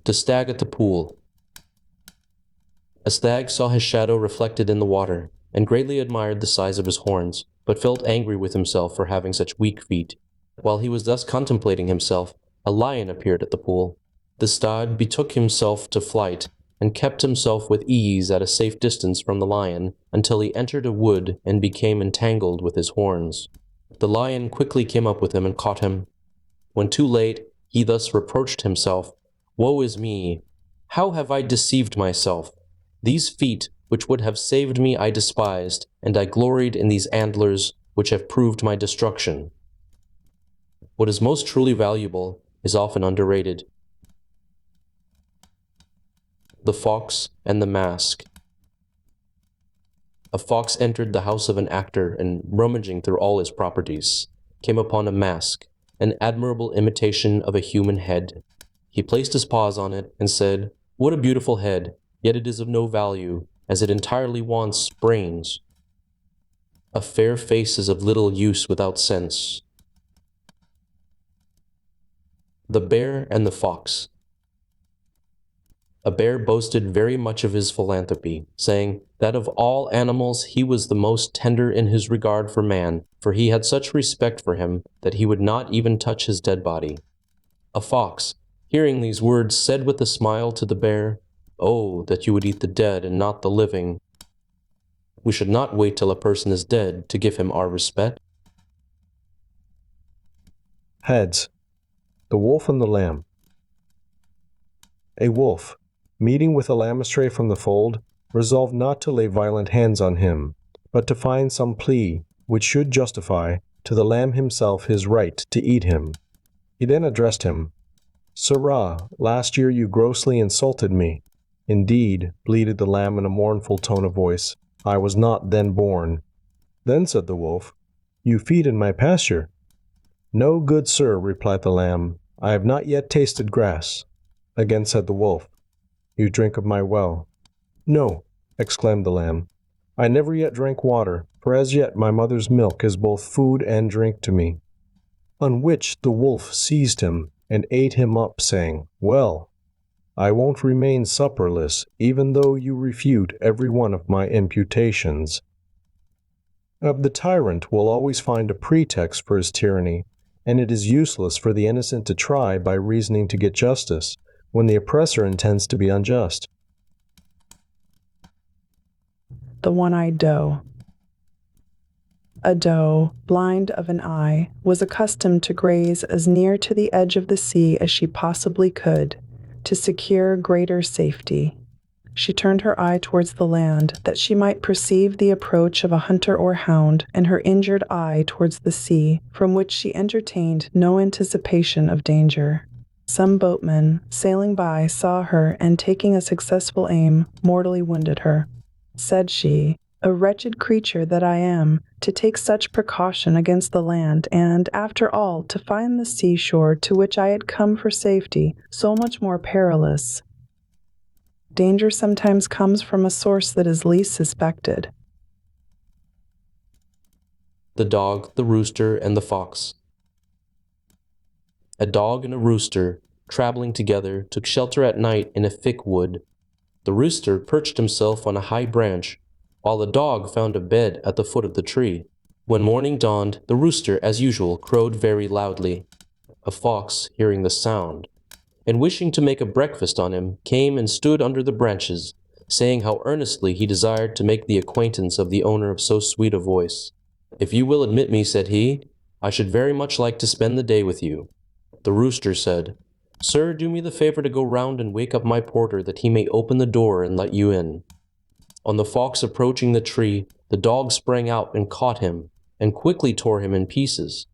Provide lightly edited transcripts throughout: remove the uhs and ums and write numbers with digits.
To Stag at the pool. A stag saw his shadow reflected in the water, and greatly admired the size of his horns, but felt angry with himself for having such weak feet. While he was thus contemplating himself, a lion appeared at the pool. The stag betook himself to flight, and kept himself with ease at a safe distance from the lion, until he entered a wood and became entangled with his horns. The lion quickly came up with him and caught him. When too late, he thus reproached himself, "Woe is me! How have I deceived myself? These feet which would have saved me I despised, and I gloried in these antlers which have proved my destruction." What is most truly valuable is often underrated. The Fox and the Mask. A fox entered the house of an actor, and rummaging through all his properties, came upon a mask, an admirable imitation of a human head. He placed his paws on it, and said, "What a beautiful head, yet it is of no value, as it entirely wants brains. A fair face is of little use without sense." The Bear and the Fox. A bear boasted very much of his philanthropy, saying that of all animals he was the most tender in his regard for man, for he had such respect for him that he would not even touch his dead body. A fox, hearing these words, said with a smile to the bear, "Oh, that you would eat the dead and not the living. We should not wait till a person is dead to give him our respect." Heads. The Wolf and the Lamb. A wolf, meeting with a lamb astray from the fold, resolved not to lay violent hands on him, but to find some plea which should justify to the lamb himself his right to eat him. He then addressed him, "Sirrah, last year you grossly insulted me." "Indeed," bleated the lamb in a mournful tone of voice, "I was not then born." Then said the wolf, "You feed in my pasture." "No, good sir," replied the lamb, "I have not yet tasted grass." Again said the wolf, "You drink of my well." "No," exclaimed the lamb, "I never yet drank water, for as yet my mother's milk is both food and drink to me." On which the wolf seized him and ate him up, saying, "Well, I won't remain supperless, even though you refute every one of my imputations." The tyrant will always find a pretext for his tyranny, and it is useless for the innocent to try by reasoning to get justice, when the oppressor intends to be unjust. The One-Eyed Doe. A doe, blind of an eye, was accustomed to graze as near to the edge of the sea as she possibly could, to secure greater safety. She turned her eye towards the land, that she might perceive the approach of a hunter or hound, and her injured eye towards the sea, from which she entertained no anticipation of danger. Some boatmen, sailing by, saw her, and taking a successful aim, mortally wounded her. Said she, "A wretched creature that I am, to take such precaution against the land, and, after all, to find the seashore to which I had come for safety so much more perilous." Danger sometimes comes from a source that is least suspected. The Dog, the Rooster, and the Fox. A dog and a rooster, traveling together, took shelter at night in a thick wood. The rooster perched himself on a high branch, while the dog found a bed at the foot of the tree. When morning dawned, the rooster, as usual, crowed very loudly. A fox, hearing the sound, and wishing to make a breakfast on him, came and stood under the branches, saying how earnestly he desired to make the acquaintance of the owner of so sweet a voice. "If you will admit me," said he, "I should very much like to spend the day with you." The rooster said, "Sir, do me the favor to go round and wake up my porter, that he may open the door and let you in." On the fox approaching the tree, the dog sprang out and caught him, and quickly tore him in pieces.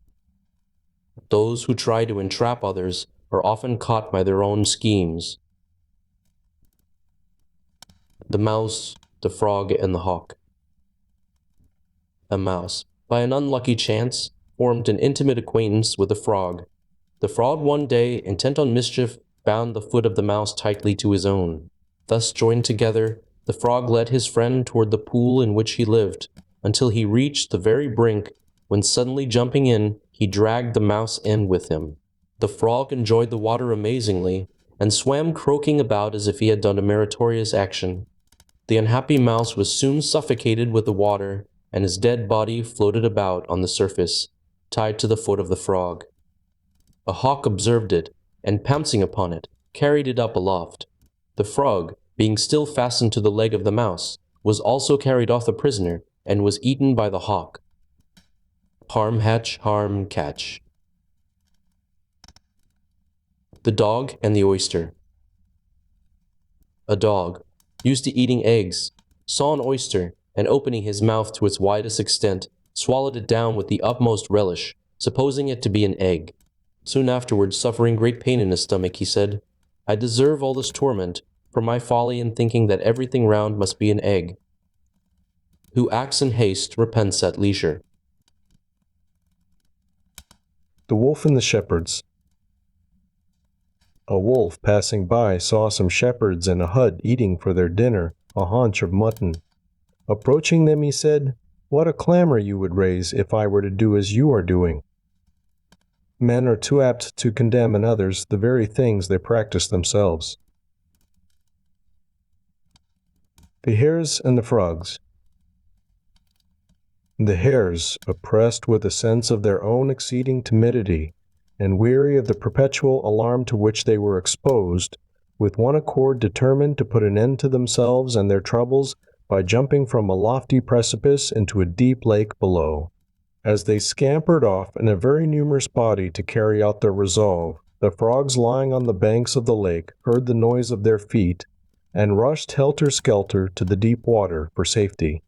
Those who try to entrap others are often caught by their own schemes. The Mouse, the Frog, and the Hawk. A mouse, by an unlucky chance, formed an intimate acquaintance with a frog. The frog one day, intent on mischief, bound the foot of the mouse tightly to his own. Thus joined together, the frog led his friend toward the pool in which he lived, until he reached the very brink, when suddenly jumping in, he dragged the mouse in with him. The frog enjoyed the water amazingly, and swam croaking about as if he had done a meritorious action. The unhappy mouse was soon suffocated with the water, and his dead body floated about on the surface, tied to the foot of the frog. A hawk observed it, and pouncing upon it, carried it up aloft. The frog, being still fastened to the leg of the mouse, was also carried off the prisoner, and was eaten by the hawk. Harm hatch, harm catch. The Dog and the Oyster. A dog, used to eating eggs, saw an oyster, and opening his mouth to its widest extent, swallowed it down with the utmost relish, supposing it to be an egg. Soon afterwards, suffering great pain in his stomach, he said, "I deserve all this torment, for my folly in thinking that everything round must be an egg. Who acts in haste repents at leisure." The Wolf and the Shepherds. A wolf passing by saw some shepherds in a hut eating for their dinner a haunch of mutton. Approaching them, he said, "What a clamor you would raise if I were to do as you are doing." Men are too apt to condemn in others the very things they practice themselves. The Hares and the Frogs. The hares, oppressed with a sense of their own exceeding timidity, and weary of the perpetual alarm to which they were exposed, with one accord determined to put an end to themselves and their troubles by jumping from a lofty precipice into a deep lake below. As they scampered off in a very numerous body to carry out their resolve, the frogs lying on the banks of the lake heard the noise of their feet, and rushed helter-skelter to the deep water for safety.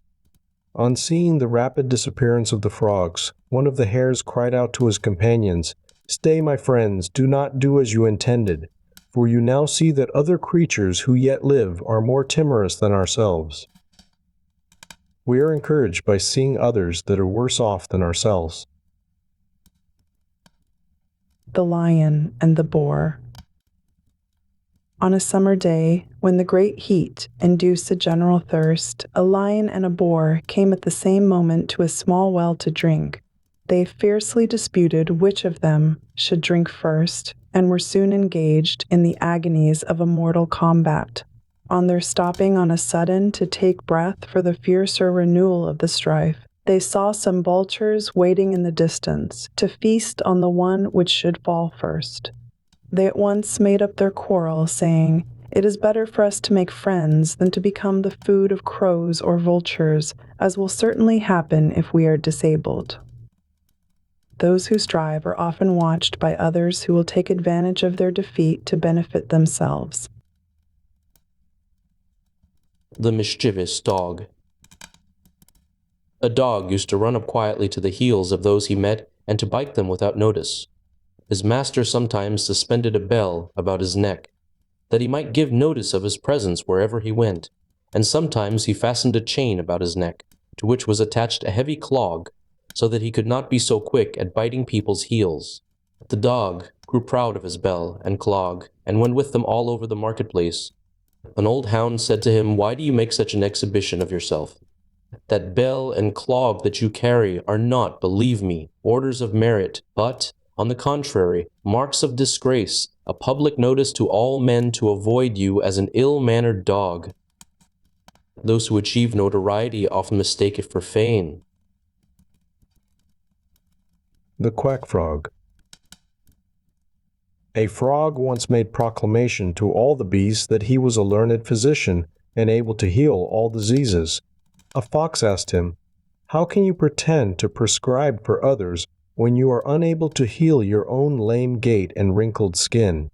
On seeing the rapid disappearance of the frogs, one of the hares cried out to his companions, "Stay, my friends, do not do as you intended, for you now see that other creatures who yet live are more timorous than ourselves." We are encouraged by seeing others that are worse off than ourselves. The Lion and the Boar. On a summer day, when the great heat induced a general thirst, a lion and a boar came at the same moment to a small well to drink. They fiercely disputed which of them should drink first, and were soon engaged in the agonies of a mortal combat. On their stopping on a sudden to take breath for the fiercer renewal of the strife, they saw some vultures waiting in the distance to feast on the one which should fall first. They at once made up their quarrel, saying, "It is better for us to make friends than to become the food of crows or vultures, as will certainly happen if we are disabled." Those who strive are often watched by others who will take advantage of their defeat to benefit themselves. The Mischievous Dog. A dog used to run up quietly to the heels of those he met and to bite them without notice. His master sometimes suspended a bell about his neck, that he might give notice of his presence wherever he went, and sometimes he fastened a chain about his neck, to which was attached a heavy clog, so that he could not be so quick at biting people's heels. The dog grew proud of his bell and clog, and went with them all over the marketplace. An old hound said to him, "Why do you make such an exhibition of yourself? That bell and clog that you carry are not, believe me, orders of merit, but, on the contrary, marks of disgrace, a public notice to all men to avoid you as an ill-mannered dog. Those who achieve notoriety often mistake it for fame." The Quack Frog. A frog once made proclamation to all the beasts that he was a learned physician and able to heal all diseases. A fox asked him, "How can you pretend to prescribe for others when you are unable to heal your own lame gait and wrinkled skin?"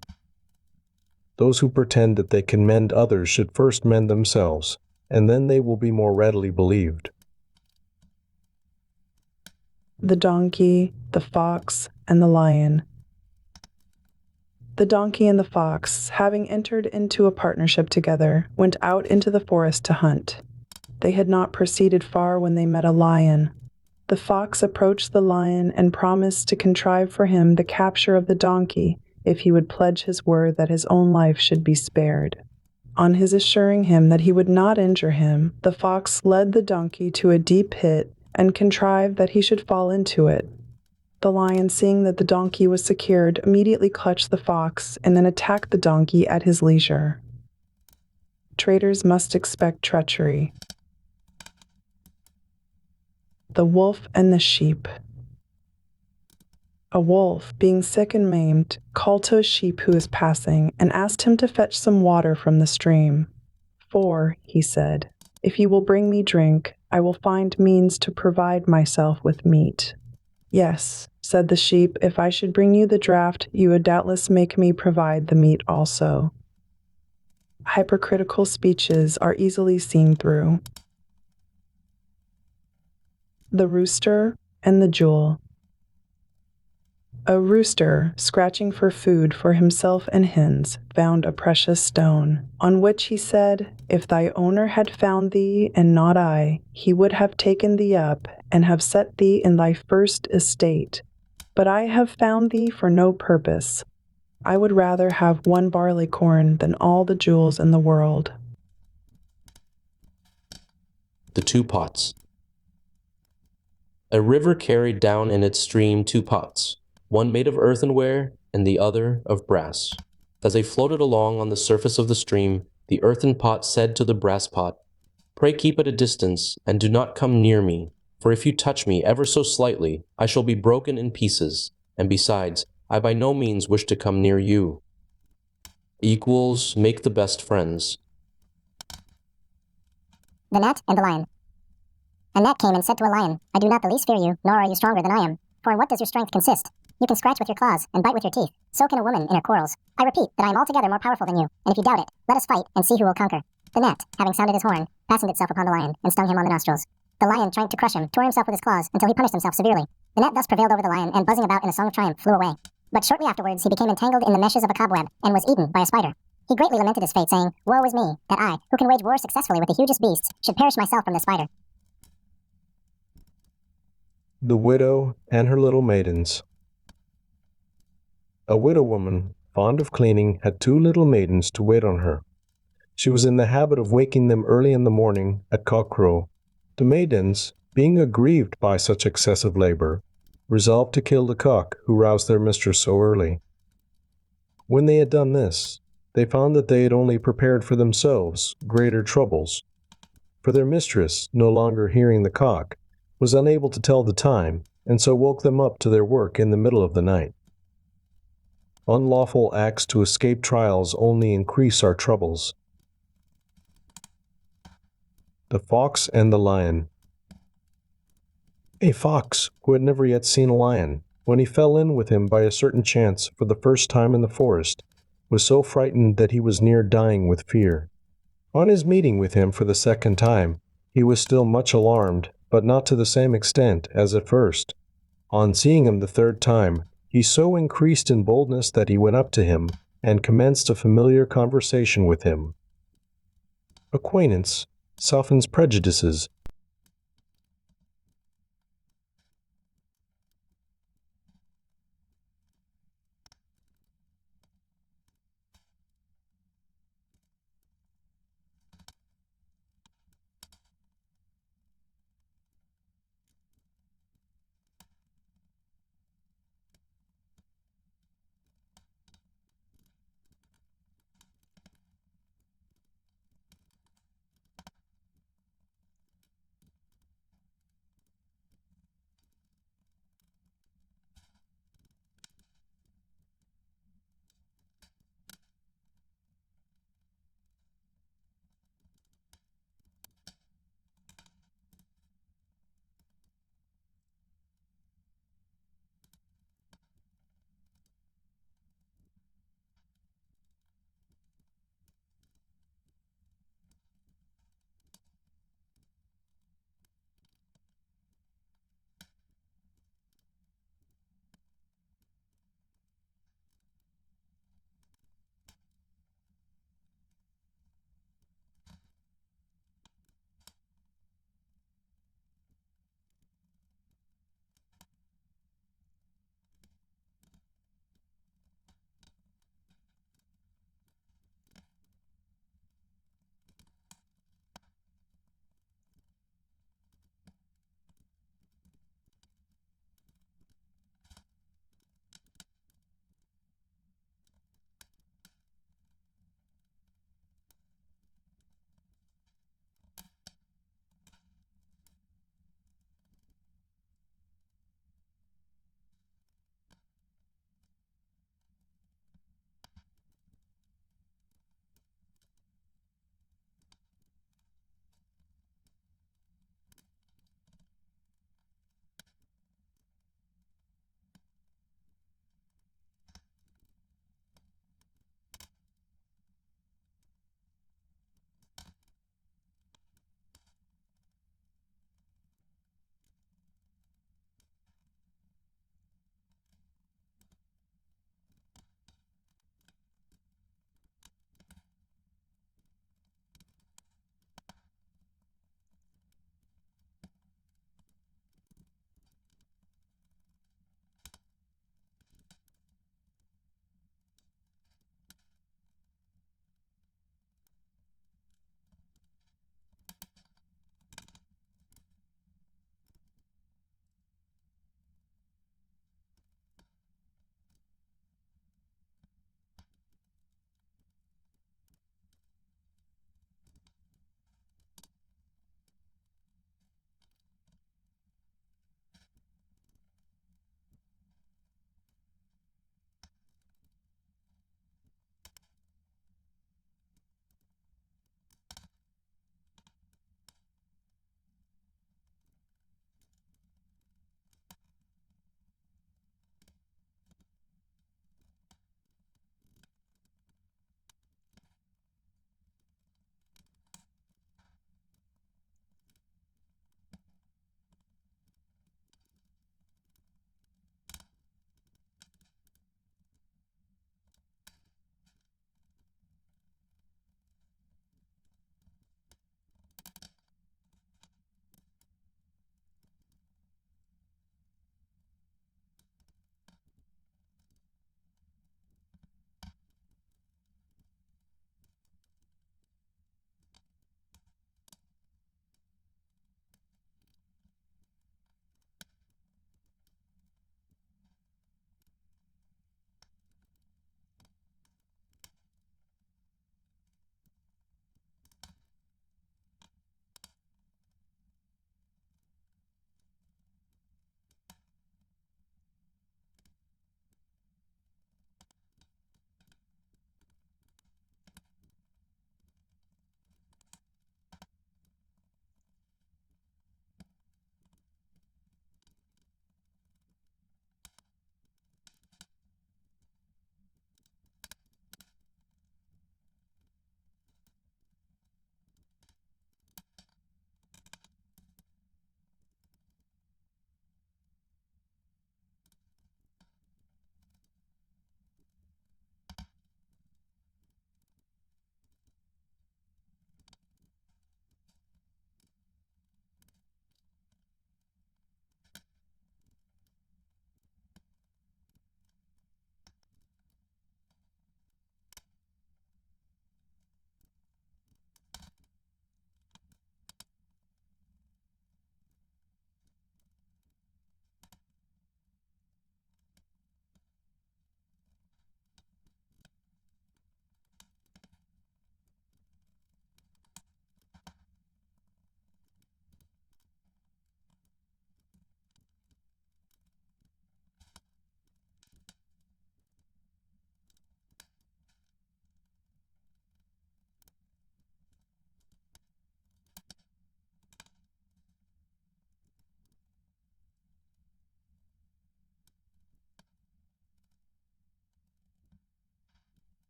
Those who pretend that they can mend others should first mend themselves, and then they will be more readily believed. The Donkey, the Fox, and the Lion. The donkey and the fox, having entered into a partnership together, went out into the forest to hunt. They had not proceeded far when they met a lion. The fox approached the lion and promised to contrive for him the capture of the donkey if he would pledge his word that his own life should be spared. On his assuring him that he would not injure him, the fox led the donkey to a deep pit and contrived that he should fall into it. The lion, seeing that the donkey was secured, immediately clutched the fox and then attacked the donkey at his leisure. Traitors must expect treachery. The wolf and the sheep. A wolf, being sick and maimed, called to a sheep who was passing and asked him to fetch some water from the stream. "For," he said, "if you will bring me drink, I will find means to provide myself with meat." "Yes," said the sheep, "if I should bring you the draught, you would doubtless make me provide the meat also." Hypocritical speeches are easily seen through. The rooster and the jewel. A rooster, scratching for food for himself and hens, found a precious stone, on which he said, "If thy owner had found thee, and not I, he would have taken thee up, and have set thee in thy first estate. But I have found thee for no purpose. I would rather have one barleycorn than all the jewels in the world." The two pots. A river carried down in its stream two pots, one made of earthenware and the other of brass. As they floated along on the surface of the stream, the earthen pot said to the brass pot, "Pray keep at a distance, and do not come near me, for if you touch me ever so slightly, I shall be broken in pieces, and besides, I by no means wish to come near you." Equals make the best friends. The Gnat and the Lion. A gnat came and said to a lion, "I do not the least fear you, nor are you stronger than I am. For in what does your strength consist? You can scratch with your claws and bite with your teeth. So can a woman in her quarrels. I repeat that I am altogether more powerful than you, and if you doubt it, let us fight and see who will conquer." The gnat, having sounded his horn, fastened itself upon the lion and stung him on the nostrils. The lion, trying to crush him, tore himself with his claws until he punished himself severely. The gnat thus prevailed over the lion, and buzzing about in a song of triumph, flew away. But shortly afterwards he became entangled in the meshes of a cobweb, and was eaten by a spider. He greatly lamented his fate, saying, "Woe is me, that I, who can wage war successfully with the hugest beasts, should perish myself from the spider." The widow and her little maidens. A widow woman, fond of cleaning, had two little maidens to wait on her. She was in the habit of waking them early in the morning at cock-crow. The maidens, being aggrieved by such excessive labor, resolved to kill the cock who roused their mistress so early. When they had done this, they found that they had only prepared for themselves greater troubles, for their mistress, no longer hearing the cock, was unable to tell the time, and so woke them up to their work in the middle of the night. Unlawful acts to escape trials only increase our troubles. The Fox and the Lion. A fox, who had never yet seen a lion, when he fell in with him by a certain chance for the first time in the forest, was so frightened that he was near dying with fear. On his meeting with him for the second time, he was still much alarmed, but not to the same extent as at first. On seeing him the third time, he so increased in boldness that he went up to him and commenced a familiar conversation with him. Acquaintance softens prejudices